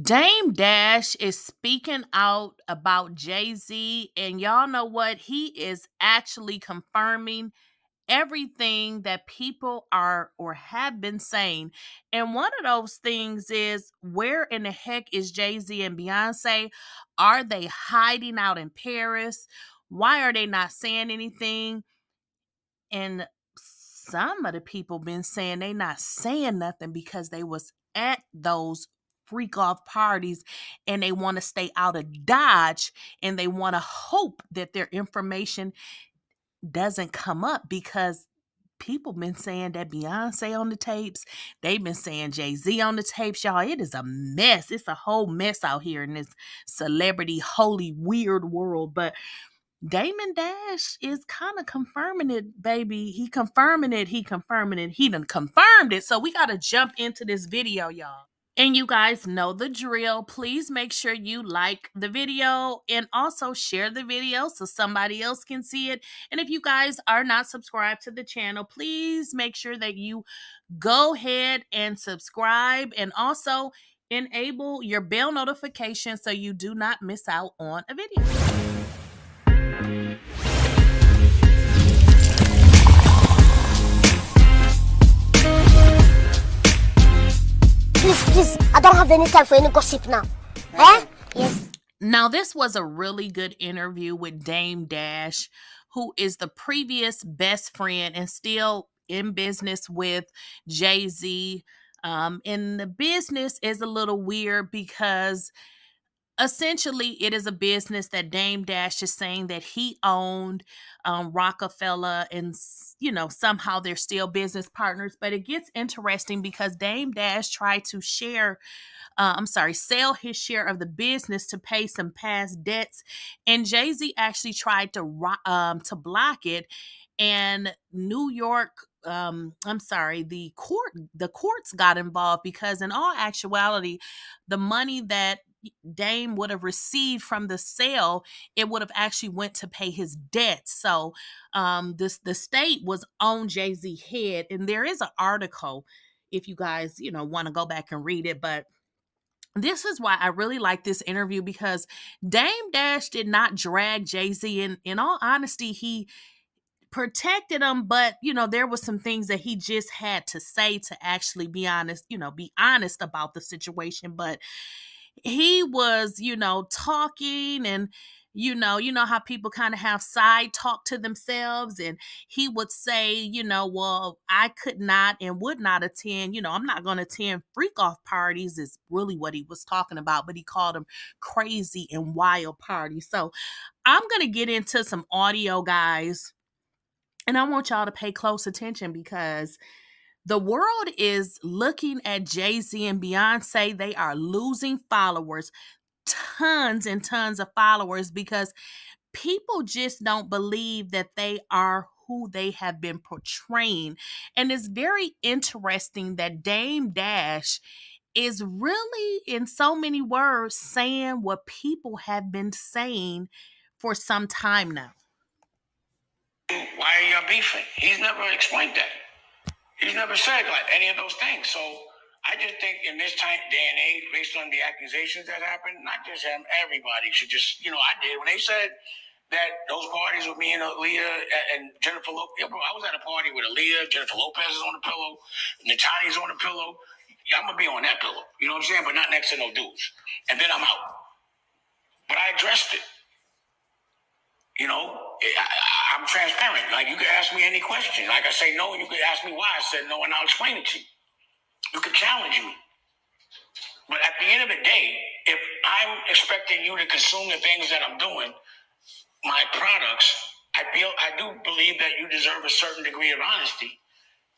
Dame Dash is speaking out about Jay-Z, and y'all know what? He is actually confirming everything that people are or have been saying. And one of those things is, where in the heck is Jay-Z and Beyonce? Are they hiding out in Paris? Why are they not saying anything? And some of the people been saying they not saying nothing because they was at those freak off parties and they want to stay out of Dodge, and they want to hope that their information doesn't come up, because people been saying that Beyonce on the tapes. They've been saying Jay-Z on the tapes, y'all. It is a mess. It's a whole mess out here in this celebrity, holy, weird world. But Damon Dash is kind of confirming it, baby. He confirming it. He confirming it. He done confirmed it. So we got to jump into this video, y'all. And you guys know the drill. Please make sure you like the video and also share the video so somebody else can see it. And if you guys are not subscribed to the channel, please make sure that you go ahead and subscribe, and also enable your bell notification so you do not miss out on a video. Please, I don't have any time for any gossip now. Eh? Yes. Now, this was a really good interview with Dame Dash, who is the previous best friend and still in business with Jay-Z. And the business is a little weird because essentially it is a business that Dame Dash is saying that he owned, Rockefeller, and somehow they're still business partners. But it gets interesting because Dame Dash tried to sell his share of the business to pay some past debts, and Jay-Z actually tried to block it. And New York, the courts got involved, because in all actuality, the money that Dame would have received from the sale, it would have actually went to pay his debts. So the state was on Jay-Z head, and there is an article if you guys want to go back and read it. But this is why I really like this interview, because Dame Dash did not drag Jay-Z. In all honesty, he protected him, but there was some things that he just had to say to actually be honest about the situation. But he was, talking, and you know how people kind of have side talk to themselves, and he would say, well, I could not and would not attend, I'm not going to attend freak off parties, is really what he was talking about, but he called them crazy and wild parties. So I'm going to get into some audio, guys, and I want y'all to pay close attention, because the world is looking at Jay-Z and Beyonce. They are losing followers, tons and tons of followers, because people just don't believe that they are who they have been portraying. And it's very interesting that Dame Dash is really, in so many words, saying what people have been saying for some time now. Why are y'all beefing? He's never explained that. He's never said like any of those things. So I just think in this day and age, based on the accusations that happened, not just him, everybody should just, I did. When they said that those parties with me and Aaliyah and Jennifer Lopez, yeah, bro, I was at a party with Aaliyah, Jennifer Lopez is on the pillow, Natania's on the pillow. Yeah, I'm going to be on that pillow. You know what I'm saying? But not next to no dudes. And then I'm out. But I addressed it. I'm transparent. Like, you could ask me any question. Like, I say no, and you could ask me why I said no, and I'll explain it to you. You could challenge me. But at the end of the day, if I'm expecting you to consume the things that I'm doing, my products, I do believe that you deserve a certain degree of honesty.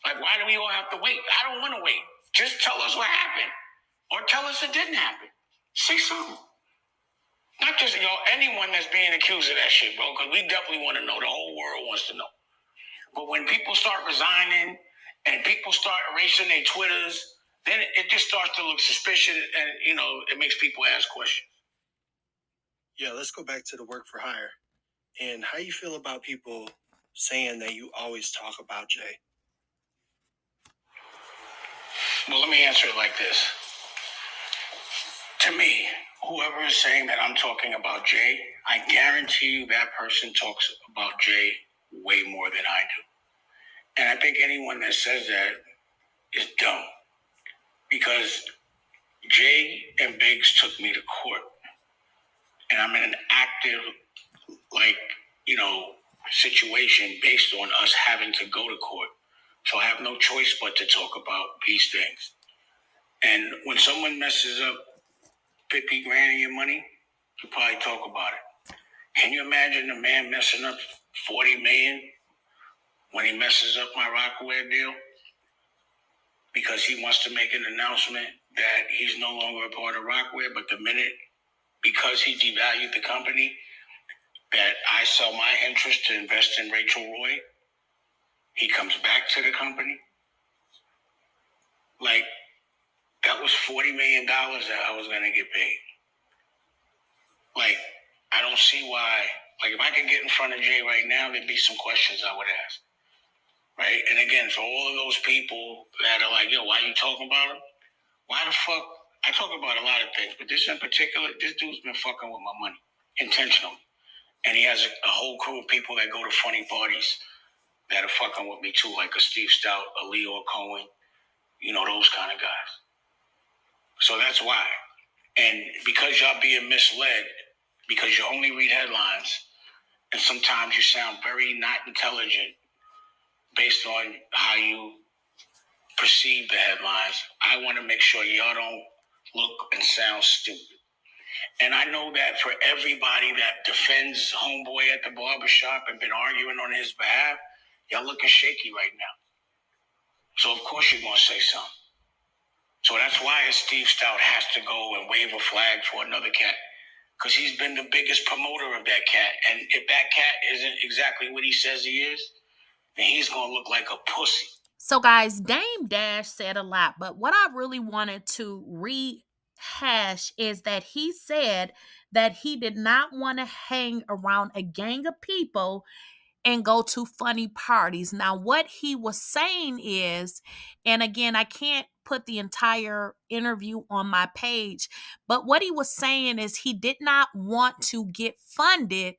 Like, why do we all have to wait? I don't want to wait. Just tell us what happened. Or tell us it didn't happen. Say something. Not just, anyone that's being accused of that shit, bro, because we definitely want to know. The whole world wants to know. But when people start resigning and people start erasing their Twitters, then it just starts to look suspicious, and, it makes people ask questions. Yeah, let's go back to the work for hire. And how you feel about people saying that you always talk about Jay? Well, let me answer it like this. To me, whoever is saying that I'm talking about Jay, I guarantee you that person talks about Jay way more than I do. And I think anyone that says that is dumb, because Jay and Biggs took me to court, and I'm in an active, situation based on us having to go to court. So I have no choice but to talk about these things. And when someone messes up 50 grand of your money, you probably talk about it. Can you imagine a man messing up 40 million when he messes up my Rockaway deal? Because he wants to make an announcement that he's no longer a part of Rockaway, but the minute, because he devalued the company, that I sell my interest to invest in Rachel Roy, he comes back to the company. Like, that was $40 million that I was going to get paid. Like, I don't see why. Like, if I could get in front of Jay right now, there'd be some questions I would ask. Right? And again, for all of those people that are like, yo, why are you talking about him? Why the fuck? I talk about a lot of things, but this in particular, this dude's been fucking with my money intentionally. And he has a whole crew of people that go to funny parties that are fucking with me too, like a Steve Stout, a Leo Cohen, those kind of guys. So that's why. And because y'all being misled, because you only read headlines, and sometimes you sound very not intelligent based on how you perceive the headlines, I want to make sure y'all don't look and sound stupid. And I know that for everybody that defends homeboy at the barbershop and been arguing on his behalf, y'all looking shaky right now. So of course you're going to say something. So that's why Steve Stout has to go and wave a flag for another cat. Because he's been the biggest promoter of that cat. And if that cat isn't exactly what he says he is, then he's going to look like a pussy. So, guys, Damedash said a lot, but what I really wanted to rehash is that he said that he did not want to hang around a gang of people and go to funny parties. Now, what he was saying is, and again, I can't put the entire interview on my page, but what he was saying is he did not want to get funded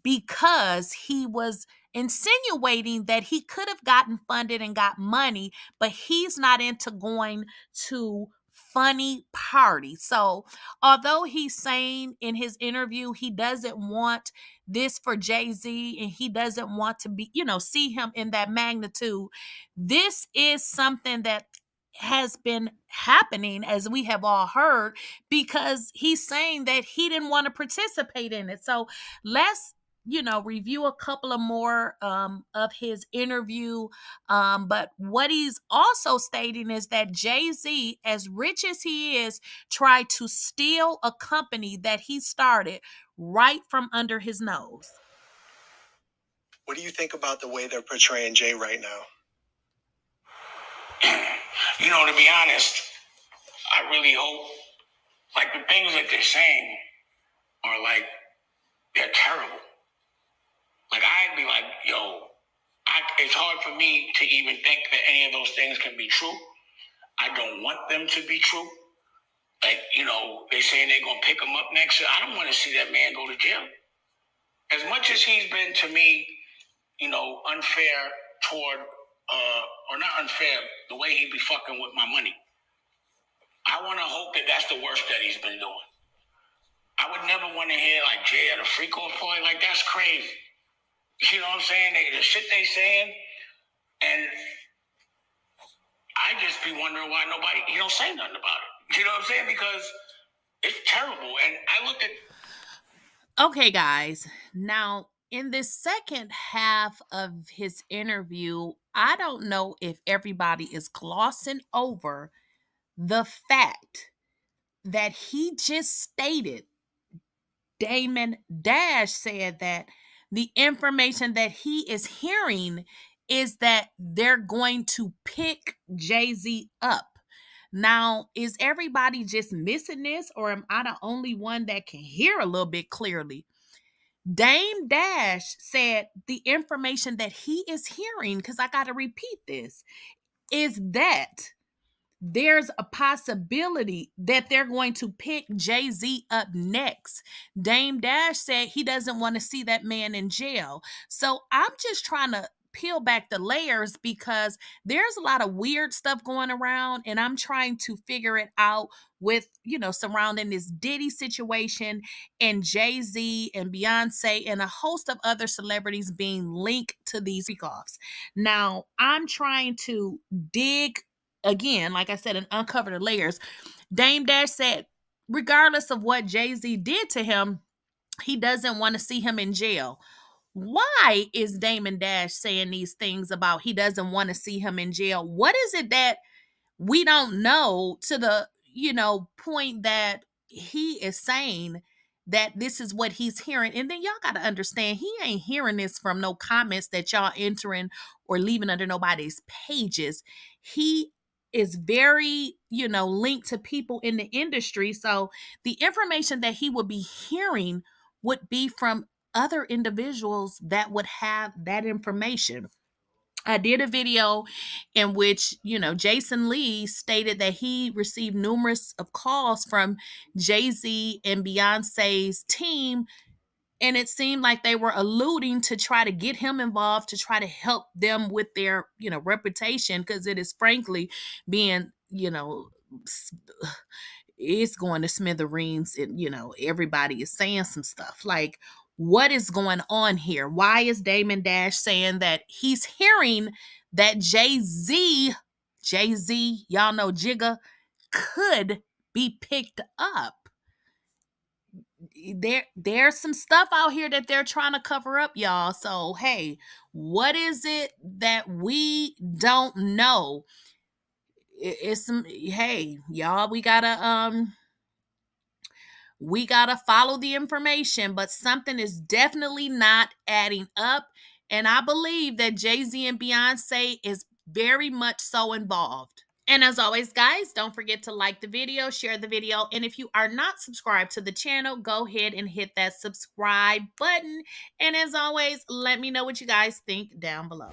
because he was insinuating that he could have gotten funded and got money, but he's not into going to funny parties. So, although he's saying in his interview he doesn't want this for Jay-Z and he doesn't want to be, see him in that magnitude, this is something that has been happening, as we have all heard, because he's saying that he didn't want to participate in it. So, let's review a couple of more of his interview. But what he's also stating is that Jay-Z, as rich as he is, tried to steal a company that he started right from under his nose. What do you think about the way they're portraying Jay right now? To be honest, I really hope, like, the things that they're saying are, like, they're terrible. Like, I'd be like, yo, it's hard for me to even think that any of those things can be true. I don't want them to be true. Like, they saying they're going to pick him up next year. I don't want to see that man go to jail. As much as he's been, to me, unfair toward, or not unfair, the way he be fucking with my money. I want to hope that that's the worst that he's been doing. I would never want to hear, like, Jay at a freak off party. Like, that's crazy. You know what I'm saying? The shit they saying, and I just be wondering why he don't say nothing about it. You know what I'm saying? Because it's terrible. And I look at... Okay, guys. Now, in this second half of his interview, I don't know if everybody is glossing over the fact that he just stated. Damedash said that the information that he is hearing is that they're going to pick Jay-Z up. Now, is everybody just missing this, or am I the only one that can hear a little bit clearly? Damedash said the information that he is hearing, because I got to repeat this, is that there's a possibility that they're going to pick Jay-Z up next. Dame Dash said he doesn't want to see that man in jail. So I'm just trying to peel back the layers because there's a lot of weird stuff going around, and I'm trying to figure it out with, surrounding this Diddy situation and Jay-Z and Beyonce and a host of other celebrities being linked to these freak-offs. Now, I'm trying to dig again, like I said, and uncover the layers. Dame Dash said, regardless of what Jay-Z did to him, he doesn't want to see him in jail. Why is Damon Dash saying these things about he doesn't want to see him in jail? What is it that we don't know to the, point that he is saying that this is what he's hearing? And then y'all got to understand, he ain't hearing this from no comments that y'all entering or leaving under nobody's pages. He is very, linked to people in the industry. So the information that he would be hearing would be from other individuals that would have that information. I did a video in which, JasonLee stated that he received numerous of calls from Jay-Z and Beyonce's team, and it seemed like they were alluding to try to get him involved to try to help them with their, reputation, because it is frankly being, it's going to smithereens, and everybody is saying some stuff like, what is going on here? Why is Damon Dash saying that he's hearing that Jay-Z, y'all know Jigga, could be picked up? There's some stuff out here that they're trying to cover up, y'all. So hey, what is it that we don't know? It's some, hey y'all, we gotta follow the information, but something is definitely not adding up. And I believe that Jay-Z and Beyonce is very much so involved. And as always, guys, don't forget to like the video, share the video, and if you are not subscribed to the channel, go ahead and hit that subscribe button. And as always, let me know what you guys think down below.